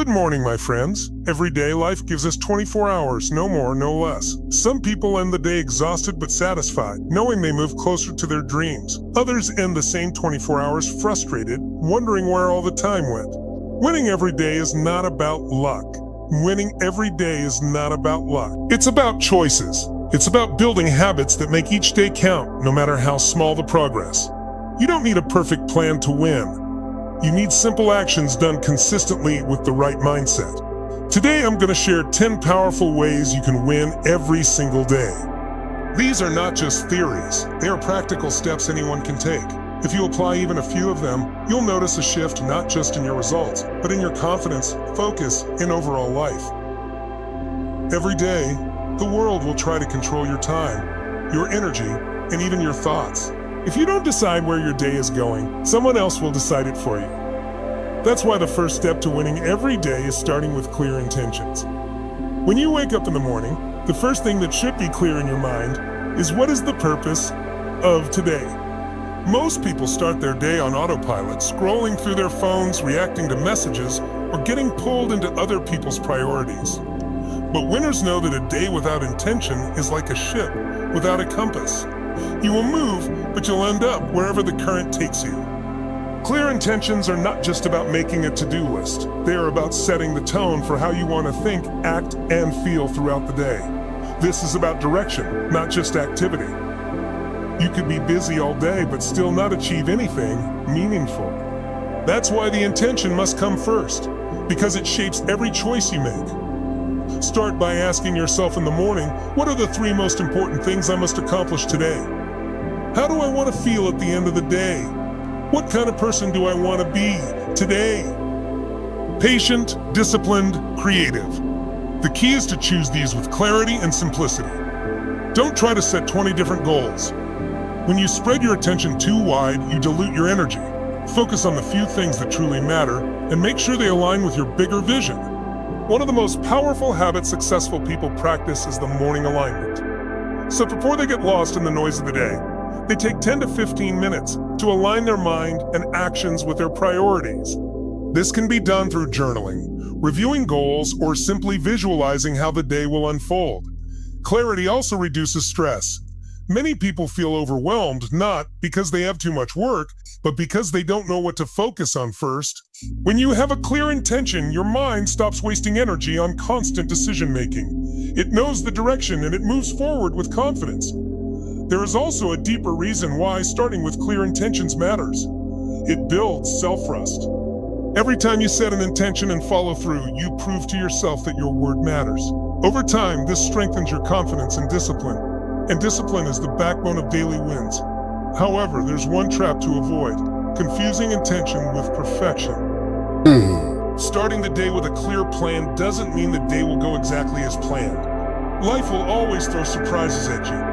Good morning, my friends. Every day, life gives us 24 hours, no more, no less. Some people end the day exhausted but satisfied, knowing they move closer to their dreams. Others end the same 24 hours frustrated, wondering where all the time went. Winning every day is not about luck. Winning every day is not about luck. It's about choices. It's about building habits that make each day count, no matter how small the progress. You don't need a perfect plan to win. You need simple actions done consistently with the right mindset. Today, I'm going to share 10 powerful ways you can win every single day. These are not just theories. They are practical steps anyone can take. If you apply even a few of them, you'll notice a shift not just in your results, but in your confidence, focus, and overall life. Every day, the world will try to control your time, your energy, and even your thoughts. If you don't decide where your day is going, someone else will decide it for you. That's why the first step to winning every day is starting with clear intentions. When you wake up in the morning, the first thing that should be clear in your mind is, what is the purpose of today? Most people start their day on autopilot, scrolling through their phones, reacting to messages, or getting pulled into other people's priorities. But winners know that a day without intention is like a ship without a compass. You will move, but you'll end up wherever the current takes you. Clear intentions are not just about making a to-do list. They are about setting the tone for how you want to think, act, and feel throughout the day. This is about direction, not just activity. You could be busy all day, but still not achieve anything meaningful. That's why the intention must come first, because it shapes every choice you make. Start by asking yourself in the morning, what are the 3 most important things I must accomplish today? How do I want to feel at the end of the day? What kind of person do I want to be today? Patient, disciplined, creative. The key is to choose these with clarity and simplicity. Don't try to set 20 different goals. When you spread your attention too wide, you dilute your energy. Focus on the few things that truly matter and make sure they align with your bigger vision. One of the most powerful habits successful people practice is the morning alignment. So before they get lost in the noise of the day, they take 10 to 15 minutes to align their mind and actions with their priorities. This can be done through journaling, reviewing goals, or simply visualizing how the day will unfold. Clarity also reduces stress. Many people feel overwhelmed not because they have too much work, but because they don't know what to focus on first. When you have a clear intention, your mind stops wasting energy on constant decision-making. It knows the direction and it moves forward with confidence. There is also a deeper reason why starting with clear intentions matters. It builds self-trust. Every time you set an intention and follow through, you prove to yourself that your word matters. Over time, this strengthens your confidence and discipline. And discipline is the backbone of daily wins. However, there's one trap to avoid: confusing intention with perfection. Starting the day with a clear plan doesn't mean the day will go exactly as planned. Life will always throw surprises at you.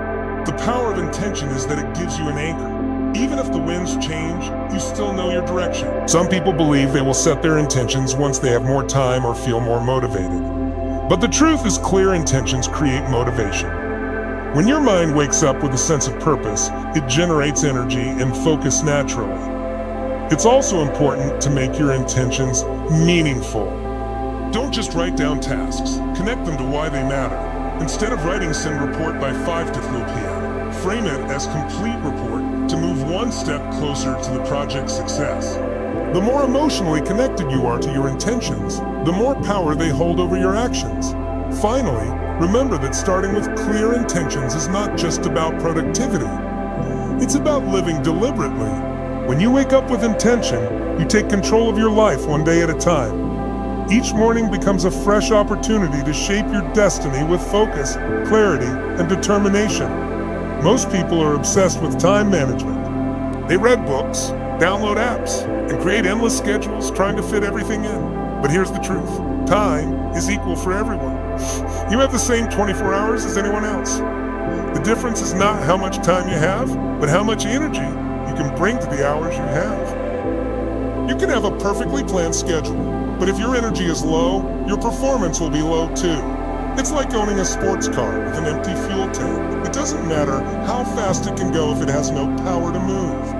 The power of intention is that it gives you an anchor. Even if the winds change, you still know your direction. Some people believe they will set their intentions once they have more time or feel more motivated. But the truth is, clear intentions create motivation. When your mind wakes up with a sense of purpose, it generates energy and focus naturally. It's also important to make your intentions meaningful. Don't just write down tasks. Connect them to why they matter. Instead of writing "send report by 5 to 3 p.m., frame it as complete report to move one step closer to the project's success. The more emotionally connected you are to your intentions, the more power they hold over your actions. Finally, remember that starting with clear intentions is not just about productivity. It's about living deliberately. When you wake up with intention, you take control of your life one day at a time. Each morning becomes a fresh opportunity to shape your destiny with focus, clarity, and determination. Most people are obsessed with time management. They read books, download apps, and create endless schedules trying to fit everything in. But here's the truth: time is equal for everyone. You have the same 24 hours as anyone else. The difference is not how much time you have, but how much energy you can bring to the hours you have. You can have a perfectly planned schedule, but if your energy is low, your performance will be low too. It's like owning a sports car with an empty fuel tank. It doesn't matter how fast it can go if it has no power to move.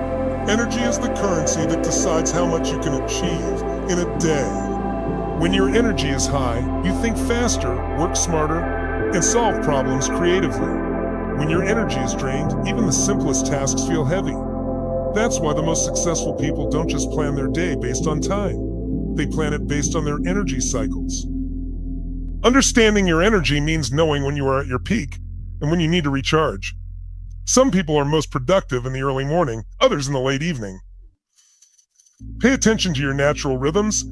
Energy is the currency that decides how much you can achieve in a day. When your energy is high, you think faster, work smarter, and solve problems creatively. When your energy is drained, even the simplest tasks feel heavy. That's why the most successful people don't just plan their day based on time. They plan it based on their energy cycles. Understanding your energy means knowing when you are at your peak and when you need to recharge. Some people are most productive in the early morning, others in the late evening. Pay attention to your natural rhythms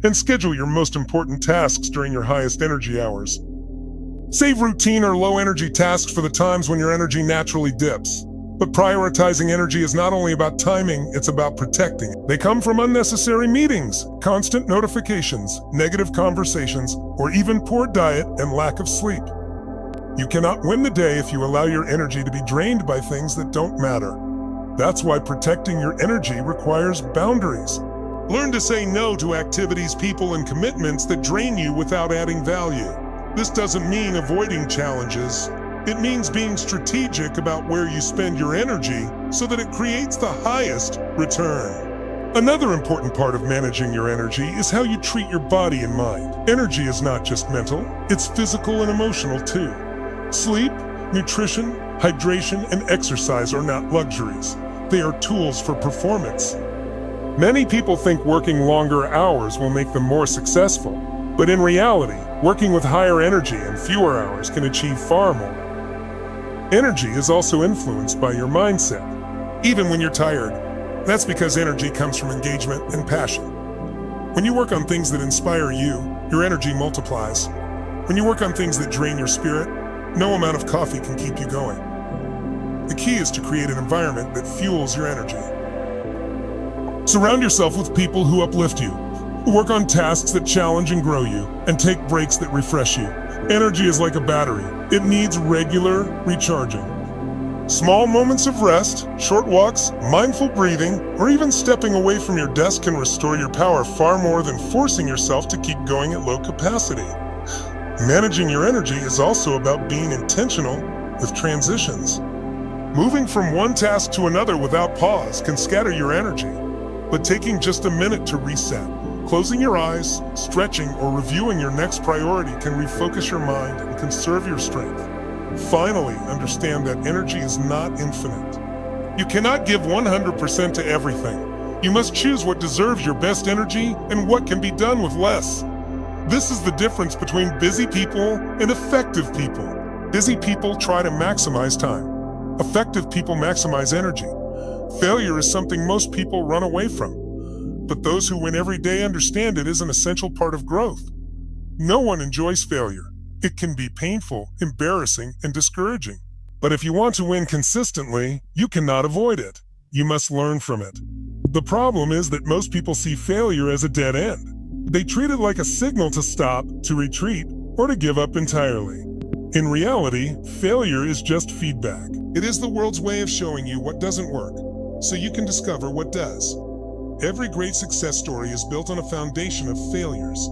and schedule your most important tasks during your highest energy hours. Save routine or low-energy tasks for the times when your energy naturally dips. But prioritizing energy is not only about timing, it's about protecting it. They come from unnecessary meetings, constant notifications, negative conversations, or even poor diet and lack of sleep. You cannot win the day if you allow your energy to be drained by things that don't matter. That's why protecting your energy requires boundaries. Learn to say no to activities, people, and commitments that drain you without adding value. This doesn't mean avoiding challenges. It means being strategic about where you spend your energy so that it creates the highest return. Another important part of managing your energy is how you treat your body and mind. Energy is not just mental, it's physical and emotional too. Sleep, nutrition, hydration, and exercise are not luxuries. They are tools for performance. Many people think working longer hours will make them more successful, but in reality, working with higher energy and fewer hours can achieve far more. Energy is also influenced by your mindset, even when you're tired. That's because energy comes from engagement and passion. When you work on things that inspire you, your energy multiplies. When you work on things that drain your spirit, no amount of coffee can keep you going. The key is to create an environment that fuels your energy. Surround yourself with people who uplift you. Work on tasks that challenge and grow you, and take breaks that refresh you. Energy is like a battery. It needs regular recharging. Small moments of rest, short walks, mindful breathing, or even stepping away from your desk can restore your power far more than forcing yourself to keep going at low capacity. Managing your energy is also about being intentional with transitions. Moving from one task to another without pause can scatter your energy, but taking just a minute to reset, closing your eyes, stretching, or reviewing your next priority can refocus your mind and conserve your strength. Finally, understand that energy is not infinite. You cannot give 100% to everything. You must choose what deserves your best energy and what can be done with less. This is the difference between busy people and effective people. Busy people try to maximize time. Effective people maximize energy. Failure is something most people run away from. But those who win every day understand it is an essential part of growth. No one enjoys failure. It can be painful, embarrassing, and discouraging. But if you want to win consistently, you cannot avoid it. You must learn from it. The problem is that most people see failure as a dead end. They treat it like a signal to stop, to retreat, or to give up entirely. In reality, failure is just feedback. It is the world's way of showing you what doesn't work, so you can discover what does. Every great success story is built on a foundation of failures.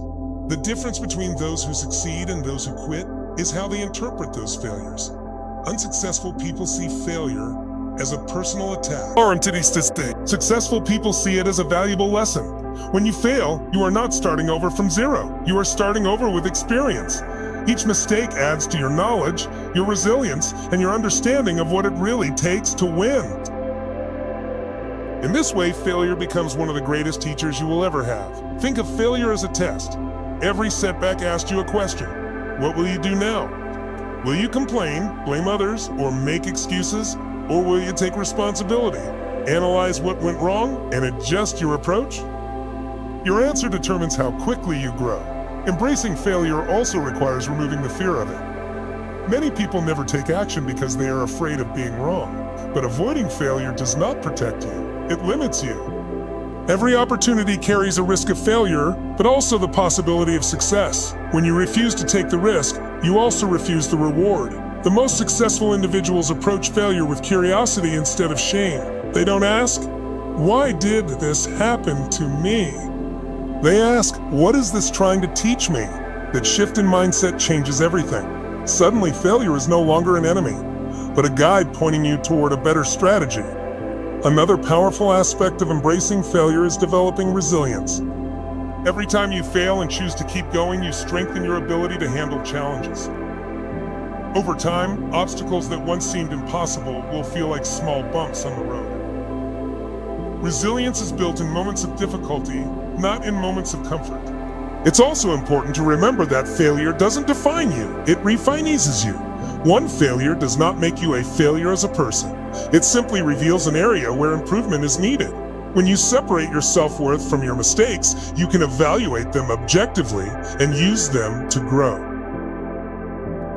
The difference between those who succeed and those who quit is how they interpret those failures. Unsuccessful people see failure as a personal attack. Successful people see it as a valuable lesson. When you fail, you are not starting over from zero. You are starting over with experience. Each mistake adds to your knowledge, your resilience, and your understanding of what it really takes to win. In this way, failure becomes one of the greatest teachers you will ever have. Think of failure as a test. Every setback asks you a question. What will you do now? Will you complain, blame others, or make excuses? Or will you take responsibility, analyze what went wrong, and adjust your approach? Your answer determines how quickly you grow. Embracing failure also requires removing the fear of it. Many people never take action because they are afraid of being wrong. But avoiding failure does not protect you. It limits you. Every opportunity carries a risk of failure, but also the possibility of success. When you refuse to take the risk, you also refuse the reward. The most successful individuals approach failure with curiosity instead of shame. They don't ask, "Why did this happen to me?" They ask, "What is this trying to teach me?" That shift in mindset changes everything. Suddenly, failure is no longer an enemy, but a guide pointing you toward a better strategy. Another powerful aspect of embracing failure is developing resilience. Every time you fail and choose to keep going, you strengthen your ability to handle challenges. Over time, obstacles that once seemed impossible will feel like small bumps on the road. Resilience is built in moments of difficulty, not in moments of comfort. It's also important to remember that failure doesn't define you, it refineses you. One failure does not make you a failure as a person. It simply reveals an area where improvement is needed. When you separate your self-worth from your mistakes, you can evaluate them objectively and use them to grow.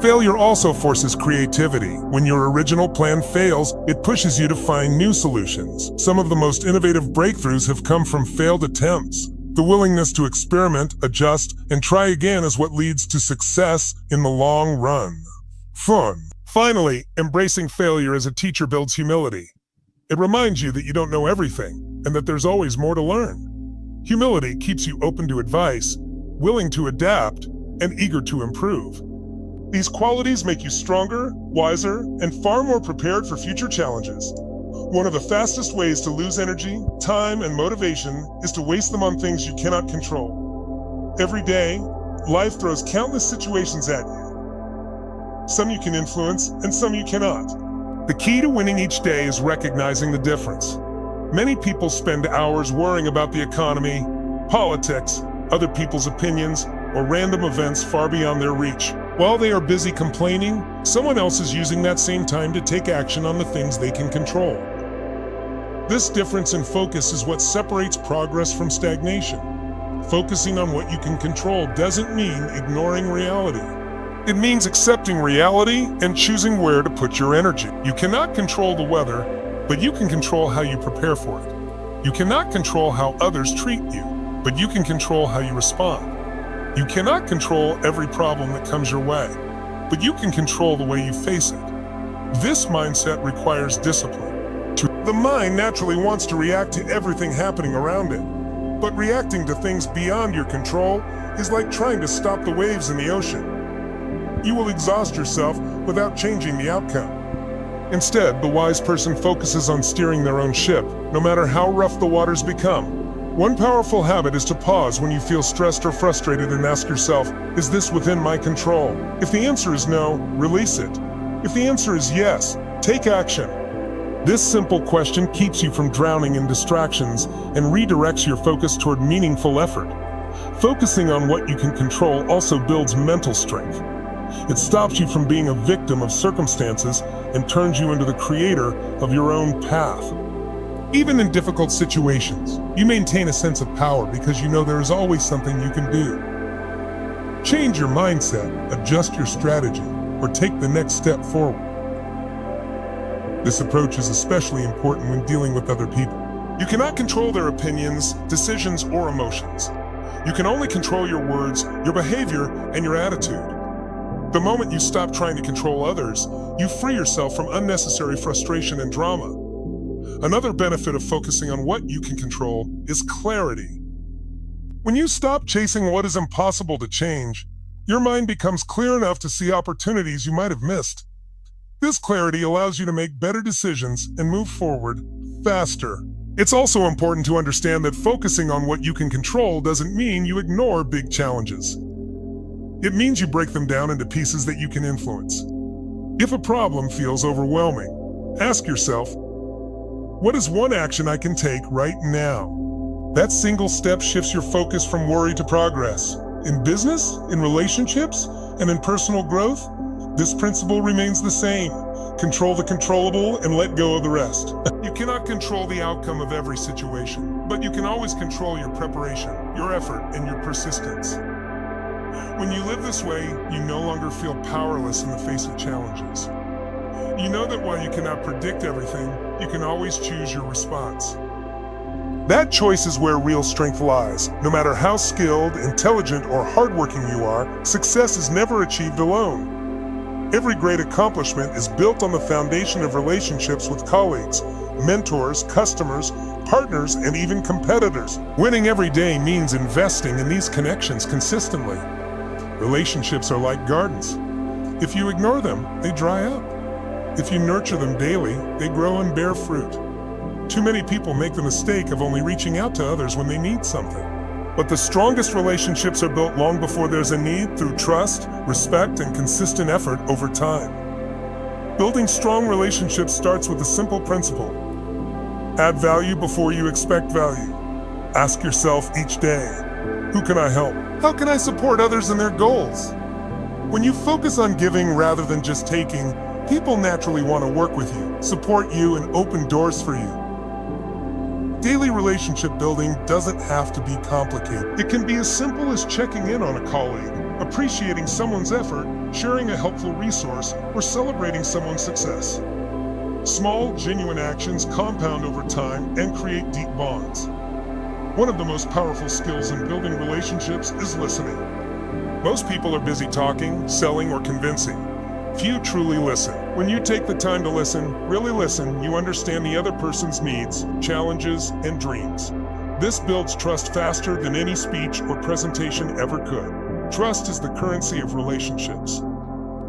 Failure also forces creativity. When your original plan fails, it pushes you to find new solutions. Some of the most innovative breakthroughs have come from failed attempts. The willingness to experiment, adjust, and try again is what leads to success in the long run. Fun. Finally, embracing failure as a teacher builds humility. It reminds you that you don't know everything and that there's always more to learn. Humility keeps you open to advice, willing to adapt, and eager to improve. These qualities make you stronger, wiser, and far more prepared for future challenges. One of the fastest ways to lose energy, time, and motivation is to waste them on things you cannot control. Every day, life throws countless situations at you. Some you can influence, and some you cannot. The key to winning each day is recognizing the difference. Many people spend hours worrying about the economy, politics, other people's opinions, or random events far beyond their reach. While they are busy complaining, someone else is using that same time to take action on the things they can control. This difference in focus is what separates progress from stagnation. Focusing on what you can control doesn't mean ignoring reality. It means accepting reality and choosing where to put your energy. You cannot control the weather, but you can control how you prepare for it. You cannot control how others treat you, but you can control how you respond. You cannot control every problem that comes your way, but you can control the way you face it. This mindset requires discipline. The mind naturally wants to react to everything happening around it, but reacting to things beyond your control is like trying to stop the waves in the ocean. You will exhaust yourself without changing the outcome. Instead, the wise person focuses on steering their own ship, no matter how rough the waters become. One powerful habit is to pause when you feel stressed or frustrated and ask yourself, is this within my control? If the answer is no, release it. If the answer is yes, take action. This simple question keeps you from drowning in distractions and redirects your focus toward meaningful effort. Focusing on what you can control also builds mental strength. It stops you from being a victim of circumstances and turns you into the creator of your own path. Even in difficult situations, you maintain a sense of power because you know there is always something you can do. Change your mindset, adjust your strategy, or take the next step forward. This approach is especially important when dealing with other people. You cannot control their opinions, decisions, or emotions. You can only control your words, your behavior, and your attitude. The moment you stop trying to control others, you free yourself from unnecessary frustration and drama. Another benefit of focusing on what you can control is clarity. When you stop chasing what is impossible to change, your mind becomes clear enough to see opportunities you might have missed. This clarity allows you to make better decisions and move forward faster. It's also important to understand that focusing on what you can control doesn't mean you ignore big challenges. It means you break them down into pieces that you can influence. If a problem feels overwhelming, ask yourself, what is one action I can take right now? That single step shifts your focus from worry to progress. In business, in relationships, and in personal growth, this principle remains the same. Control the controllable and let go of the rest. You cannot control the outcome of every situation, but you can always control your preparation, your effort, and your persistence. When you live this way, you no longer feel powerless in the face of challenges. You know that while you cannot predict everything, you can always choose your response. That choice is where real strength lies. No matter how skilled, intelligent, or hardworking you are, success is never achieved alone. Every great accomplishment is built on the foundation of relationships with colleagues, mentors, customers, partners, and even competitors. Winning every day means investing in these connections consistently. Relationships are like gardens. If you ignore them, they dry up. If you nurture them daily, they grow and bear fruit. Too many people make the mistake of only reaching out to others when they need something. But the strongest relationships are built long before there's a need, through trust, respect, and consistent effort over time. Building strong relationships starts with a simple principle. Add value before you expect value. Ask yourself each day, who can I help? How can I support others in their goals? When you focus on giving rather than just taking, people naturally want to work with you, support you, and open doors for you. Daily relationship building doesn't have to be complicated. It can be as simple as checking in on a colleague, appreciating someone's effort, sharing a helpful resource, or celebrating someone's success. Small, genuine actions compound over time and create deep bonds. One of the most powerful skills in building relationships is listening. Most people are busy talking, selling, or convincing. Few truly listen. When you take the time to listen, really listen, you understand the other person's needs, challenges, and dreams. This builds trust faster than any speech or presentation ever could. Trust is the currency of relationships.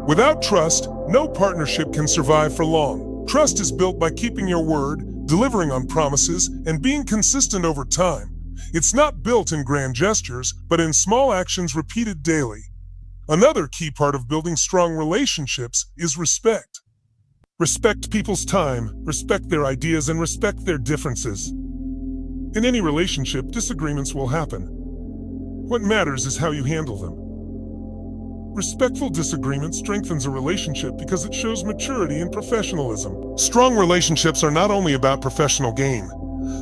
Without trust, no partnership can survive for long. Trust is built by keeping your word, delivering on promises, and being consistent over time. It's not built in grand gestures, but in small actions repeated daily. Another key part of building strong relationships is respect. Respect people's time, respect their ideas, and respect their differences. In any relationship, disagreements will happen. What matters is how you handle them. Respectful disagreement strengthens a relationship because it shows maturity and professionalism. Strong relationships are not only about professional gain,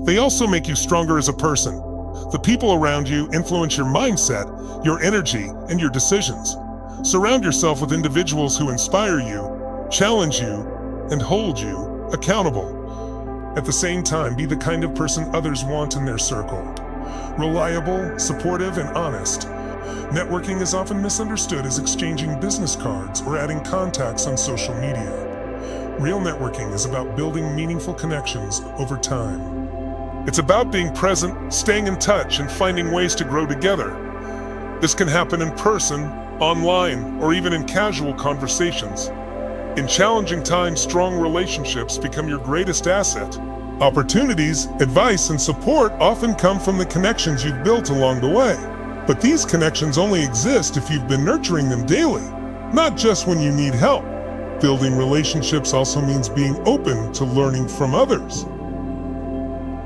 they also make you stronger as a person. The people around you influence your mindset, your energy, and your decisions. Surround yourself with individuals who inspire you, challenge you, and hold you accountable. At the same time, be the kind of person others want in their circle. Reliable, supportive, and honest. Networking is often misunderstood as exchanging business cards or adding contacts on social media. Real networking is about building meaningful connections over time. It's about being present, staying in touch, and finding ways to grow together. This can happen in person, online, or even in casual conversations. In challenging times, strong relationships become your greatest asset. Opportunities, advice, and support often come from the connections you've built along the way. But these connections only exist if you've been nurturing them daily, not just when you need help. Building relationships also means being open to learning from others.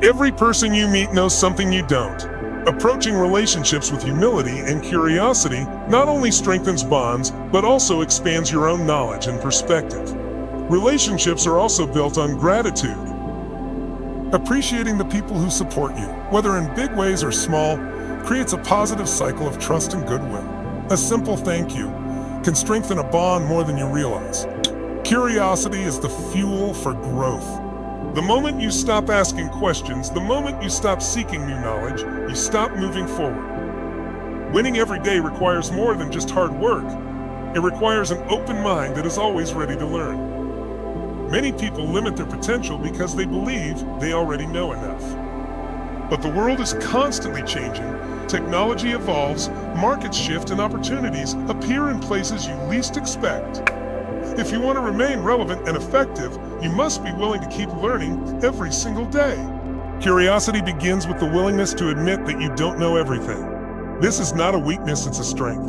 Every person you meet knows something you don't. Approaching relationships with humility and curiosity not only strengthens bonds, but also expands your own knowledge and perspective. Relationships are also built on gratitude. Appreciating the people who support you, whether in big ways or small, creates a positive cycle of trust and goodwill. A simple thank you can strengthen a bond more than you realize. Curiosity is the fuel for growth. The moment you stop asking questions, the moment you stop seeking new knowledge, you stop moving forward. Winning every day requires more than just hard work. It requires an open mind that is always ready to learn. Many people limit their potential because they believe they already know enough. But the world is constantly changing. Technology evolves, markets shift, and opportunities appear in places you least expect. If you want to remain relevant and effective, you must be willing to keep learning every single day. Curiosity begins with the willingness to admit that you don't know everything. This is not a weakness, it's a strength.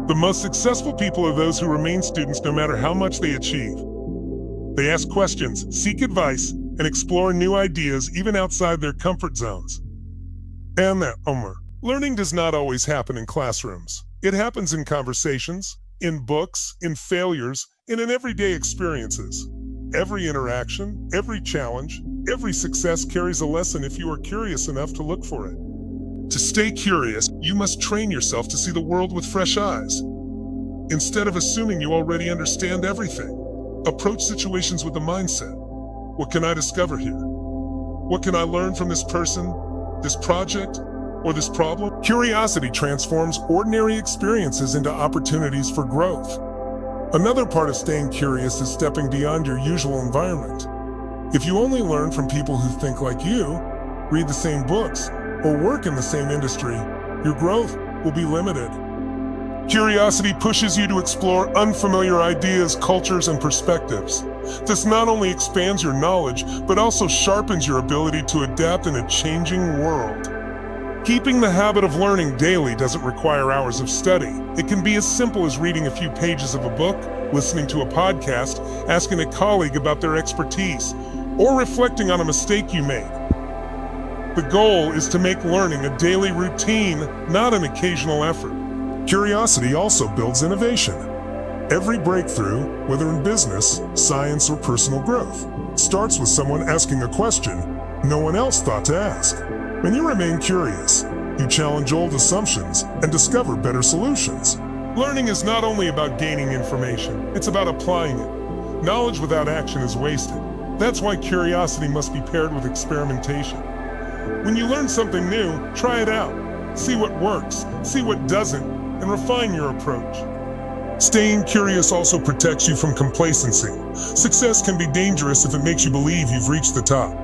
The most successful people are those who remain students no matter how much they achieve. They ask questions, seek advice, and explore new ideas even outside their comfort zones. And learning does not always happen in classrooms. It happens in conversations, in books, in failures, and in everyday experiences. Every interaction, every challenge, every success carries a lesson if you are curious enough to look for it. To stay curious, you must train yourself to see the world with fresh eyes. Instead of assuming you already understand everything, approach situations with a mindset. What can I discover here? What can I learn from this person, this project, or this problem? Curiosity transforms ordinary experiences into opportunities for growth. Another part of staying curious is stepping beyond your usual environment. If you only learn from people who think like you, read the same books, or work in the same industry, your growth will be limited. Curiosity pushes you to explore unfamiliar ideas, cultures, and perspectives. This not only expands your knowledge, but also sharpens your ability to adapt in a changing world. Keeping the habit of learning daily doesn't require hours of study. It can be as simple as reading a few pages of a book, listening to a podcast, asking a colleague about their expertise, or reflecting on a mistake you made. The goal is to make learning a daily routine, not an occasional effort. Curiosity also builds innovation. Every breakthrough, whether in business, science, or personal growth, starts with someone asking a question no one else thought to ask. When you remain curious, you challenge old assumptions and discover better solutions. Learning is not only about gaining information, it's about applying it. Knowledge without action is wasted. That's why curiosity must be paired with experimentation. When you learn something new, try it out. See what works, see what doesn't, and refine your approach. Staying curious also protects you from complacency. Success can be dangerous if it makes you believe you've reached the top.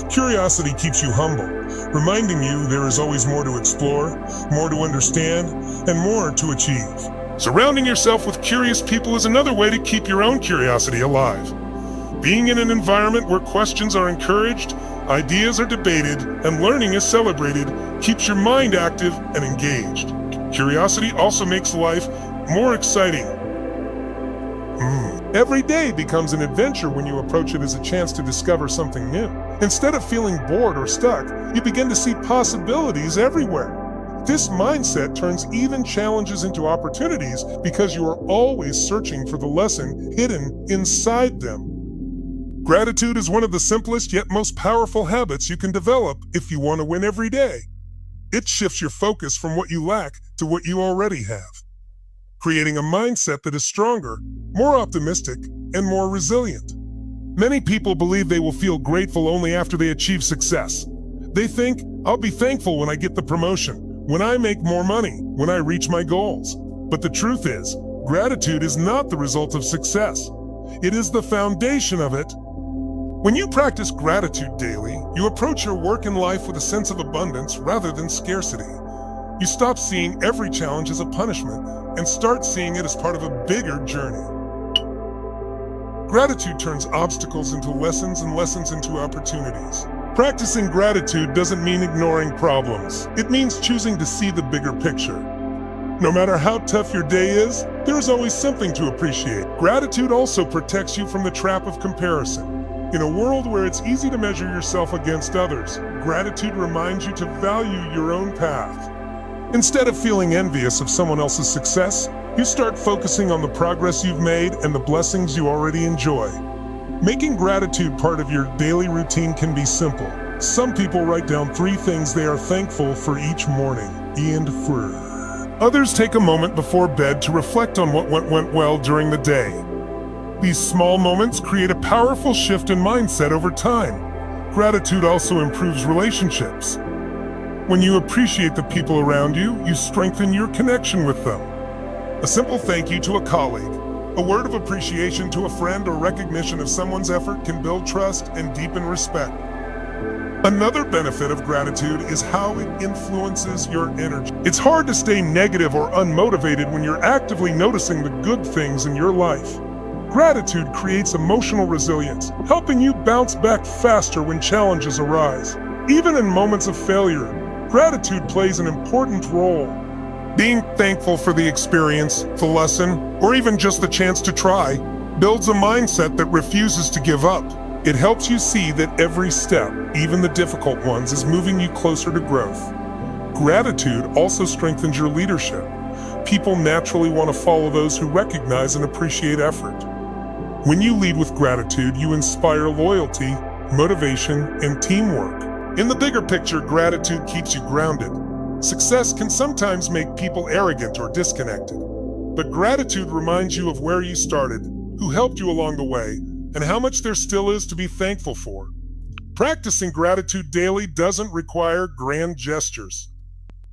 Curiosity keeps you humble, reminding you there is always more to explore, more to understand, and more to achieve. Surrounding yourself with curious people is another way to keep your own curiosity alive. Being in an environment where questions are encouraged, ideas are debated, and learning is celebrated keeps your mind active and engaged. Curiosity also makes life more exciting. Every day becomes an adventure when you approach it as a chance to discover something new. Instead of feeling bored or stuck, you begin to see possibilities everywhere. This mindset turns even challenges into opportunities because you are always searching for the lesson hidden inside them. Gratitude is one of the simplest yet most powerful habits you can develop if you want to win every day. It shifts your focus from what you lack to what you already have, creating a mindset that is stronger, more optimistic, and more resilient. Many people believe they will feel grateful only after they achieve success. They think, I'll be thankful when I get the promotion, when I make more money, when I reach my goals. But the truth is, gratitude is not the result of success. It is the foundation of it. When you practice gratitude daily, you approach your work and life with a sense of abundance rather than scarcity. You stop seeing every challenge as a punishment and start seeing it as part of a bigger journey. Gratitude turns obstacles into lessons and lessons into opportunities. Practicing gratitude doesn't mean ignoring problems. It means choosing to see the bigger picture. No matter how tough your day is, there's always something to appreciate. Gratitude also protects you from the trap of comparison. In a world where it's easy to measure yourself against others, gratitude reminds you to value your own path. Instead of feeling envious of someone else's success, you start focusing on the progress you've made and the blessings you already enjoy. Making gratitude part of your daily routine can be simple. Some people write down 3 things they are thankful for each morning. Others take a moment before bed to reflect on what went well during the day. These small moments create a powerful shift in mindset over time. Gratitude also improves relationships. When you appreciate the people around you, you strengthen your connection with them. A simple thank you to a colleague, a word of appreciation to a friend, or recognition of someone's effort can build trust and deepen respect. Another benefit of gratitude is how it influences your energy. It's hard to stay negative or unmotivated when you're actively noticing the good things in your life. Gratitude creates emotional resilience, helping you bounce back faster when challenges arise. Even in moments of failure, gratitude plays an important role. Being thankful for the experience, the lesson, or even just the chance to try, builds a mindset that refuses to give up. It helps you see that every step, even the difficult ones, is moving you closer to growth. Gratitude also strengthens your leadership. People naturally want to follow those who recognize and appreciate effort. When you lead with gratitude, you inspire loyalty, motivation, and teamwork. In the bigger picture, gratitude keeps you grounded. Success can sometimes make people arrogant or disconnected, but gratitude reminds you of where you started, who helped you along the way, and how much there still is to be thankful for. Practicing gratitude daily doesn't require grand gestures.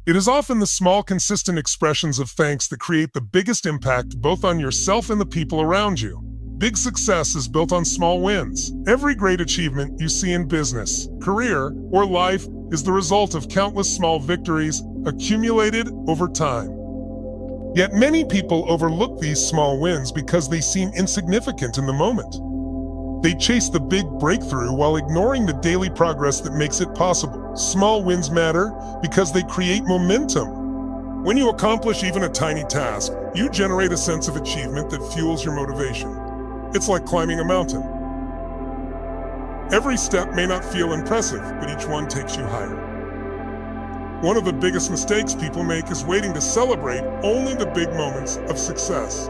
It is often the small, consistent expressions of thanks that create the biggest impact both on yourself and the people around you. Big success is built on small wins. Every great achievement you see in business, career, or life is the result of countless small victories accumulated over time. Yet many people overlook these small wins because they seem insignificant in the moment. They chase the big breakthrough while ignoring the daily progress that makes it possible. Small wins matter because they create momentum. When you accomplish even a tiny task, you generate a sense of achievement that fuels your motivation. It's like climbing a mountain. Every step may not feel impressive, but each one takes you higher. One of the biggest mistakes people make is waiting to celebrate only the big moments of success.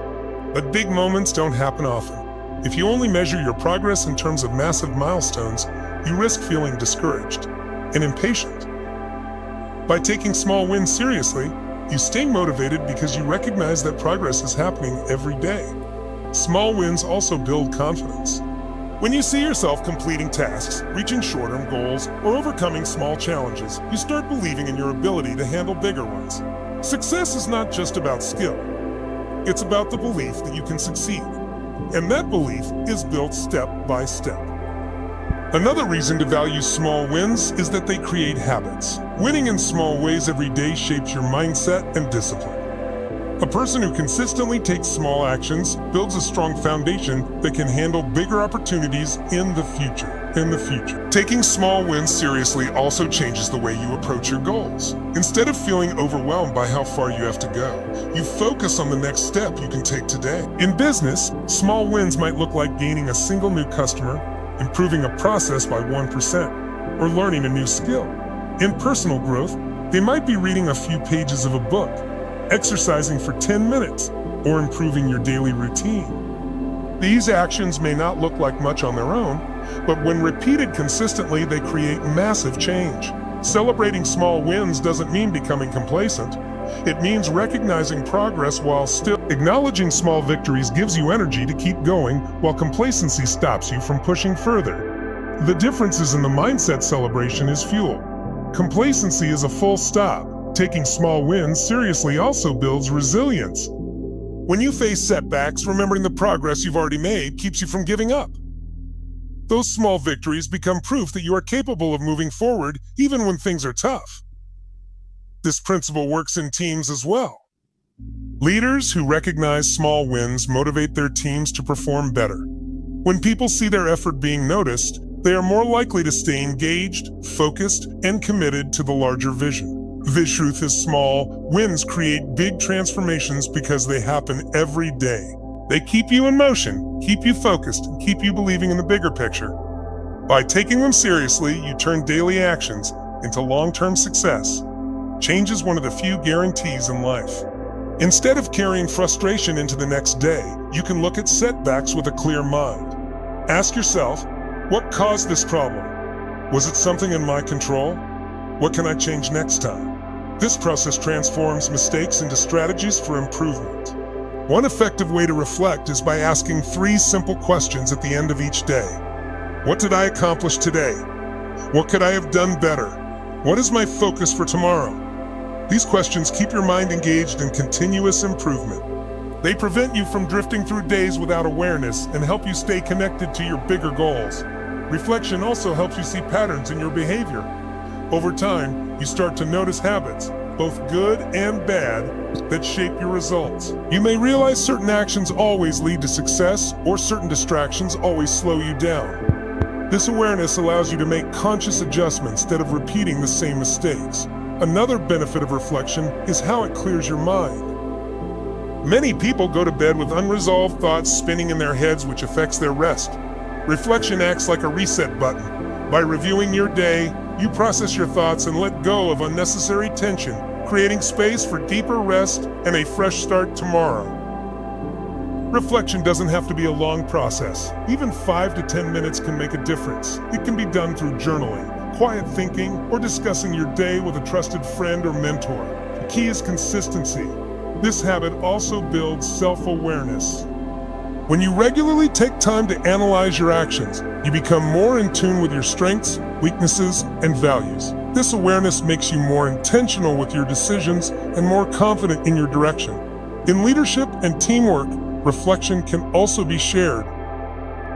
But big moments don't happen often. If you only measure your progress in terms of massive milestones, you risk feeling discouraged and impatient. By taking small wins seriously, you stay motivated because you recognize that progress is happening every day. Small wins also build confidence. When you see yourself completing tasks, reaching short-term goals, or overcoming small challenges, you start believing in your ability to handle bigger ones. Success is not just about skill. It's about the belief that you can succeed. And that belief is built step by step. Another reason to value small wins is that they create habits. Winning in small ways every day shapes your mindset and discipline. A person who consistently takes small actions builds a strong foundation that can handle bigger opportunities in the future. Taking small wins seriously also changes the way you approach your goals. Instead of feeling overwhelmed by how far you have to go, you focus on the next step you can take today. In business, small wins might look like gaining a single new customer, improving a process by 1%, or learning a new skill. In personal growth, they might be reading a few pages of a book, exercising for 10 minutes, or improving your daily routine. These actions may not look like much on their own, but when repeated consistently, they create massive change. Celebrating small wins doesn't mean becoming complacent. It means recognizing progress while still acknowledging small victories gives you energy to keep going, while complacency stops you from pushing further. The difference is in the mindset. Celebration is fuel. Complacency is a full stop. Taking small wins seriously also builds resilience. When you face setbacks, remembering the progress you've already made keeps you from giving up. Those small victories become proof that you are capable of moving forward even when things are tough. This principle works in teams as well. Leaders who recognize small wins motivate their teams to perform better. When people see their effort being noticed, they are more likely to stay engaged, focused, and committed to the larger vision. The truth is, small wins create big transformations because they happen every day. They keep you in motion, keep you focused, and keep you believing in the bigger picture. By taking them seriously, you turn daily actions into long-term success. Change is one of the few guarantees in life. Instead of carrying frustration into the next day, you can look at setbacks with a clear mind. Ask yourself, what caused this problem? Was it something in my control? What can I change next time? This process transforms mistakes into strategies for improvement. One effective way to reflect is by asking 3 simple questions at the end of each day. What did I accomplish today? What could I have done better? What is my focus for tomorrow? These questions keep your mind engaged in continuous improvement. They prevent you from drifting through days without awareness and help you stay connected to your bigger goals. Reflection also helps you see patterns in your behavior. Over time, you start to notice habits, both good and bad, that shape your results. You may realize certain actions always lead to success, or certain distractions always slow you down. This awareness allows you to make conscious adjustments instead of repeating the same mistakes. Another benefit of reflection is how it clears your mind. Many people go to bed with unresolved thoughts spinning in their heads, which affects their rest. Reflection acts like a reset button. By reviewing your day, you process your thoughts and let go of unnecessary tension, creating space for deeper rest and a fresh start tomorrow. Reflection doesn't have to be a long process. Even 5 to 10 minutes can make a difference. It can be done through journaling, quiet thinking, or discussing your day with a trusted friend or mentor. The key is consistency. This habit also builds self-awareness. When you regularly take time to analyze your actions, you become more in tune with your strengths, weaknesses, and values. This awareness makes you more intentional with your decisions and more confident in your direction. In leadership and teamwork, reflection can also be shared.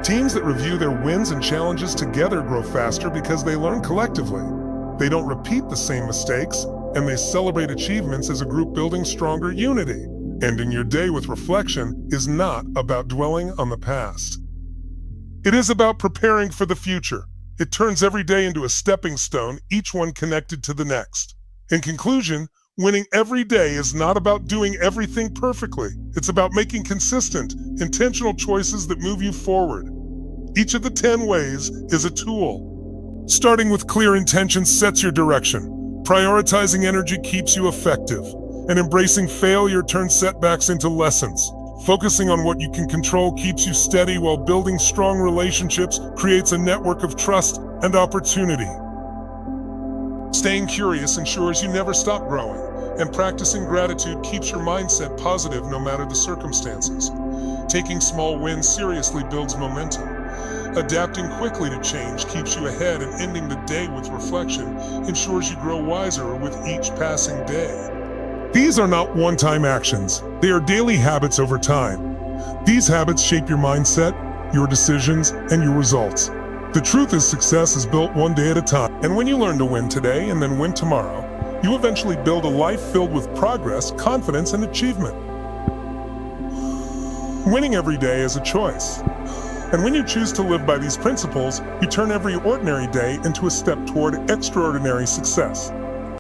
Teams that review their wins and challenges together grow faster because they learn collectively. They don't repeat the same mistakes, and they celebrate achievements as a group, building stronger unity. Ending your day with reflection is not about dwelling on the past. It is about preparing for the future. It turns every day into a stepping stone, each one connected to the next. In conclusion, winning every day is not about doing everything perfectly. It's about making consistent, intentional choices that move you forward. Each of the 10 ways is a tool. Starting with clear intentions sets your direction. Prioritizing energy keeps you effective. And embracing failure turns setbacks into lessons. Focusing on what you can control keeps you steady, while building strong relationships creates a network of trust and opportunity. Staying curious ensures you never stop growing, and practicing gratitude keeps your mindset positive no matter the circumstances. Taking small wins seriously builds momentum. Adapting quickly to change keeps you ahead, and ending the day with reflection ensures you grow wiser with each passing day. These are not one-time actions. They are daily habits over time. These habits shape your mindset, your decisions, and your results. The truth is, success is built one day at a time. And when you learn to win today and then win tomorrow, you eventually build a life filled with progress, confidence, and achievement. Winning every day is a choice. And when you choose to live by these principles, you turn every ordinary day into a step toward extraordinary success.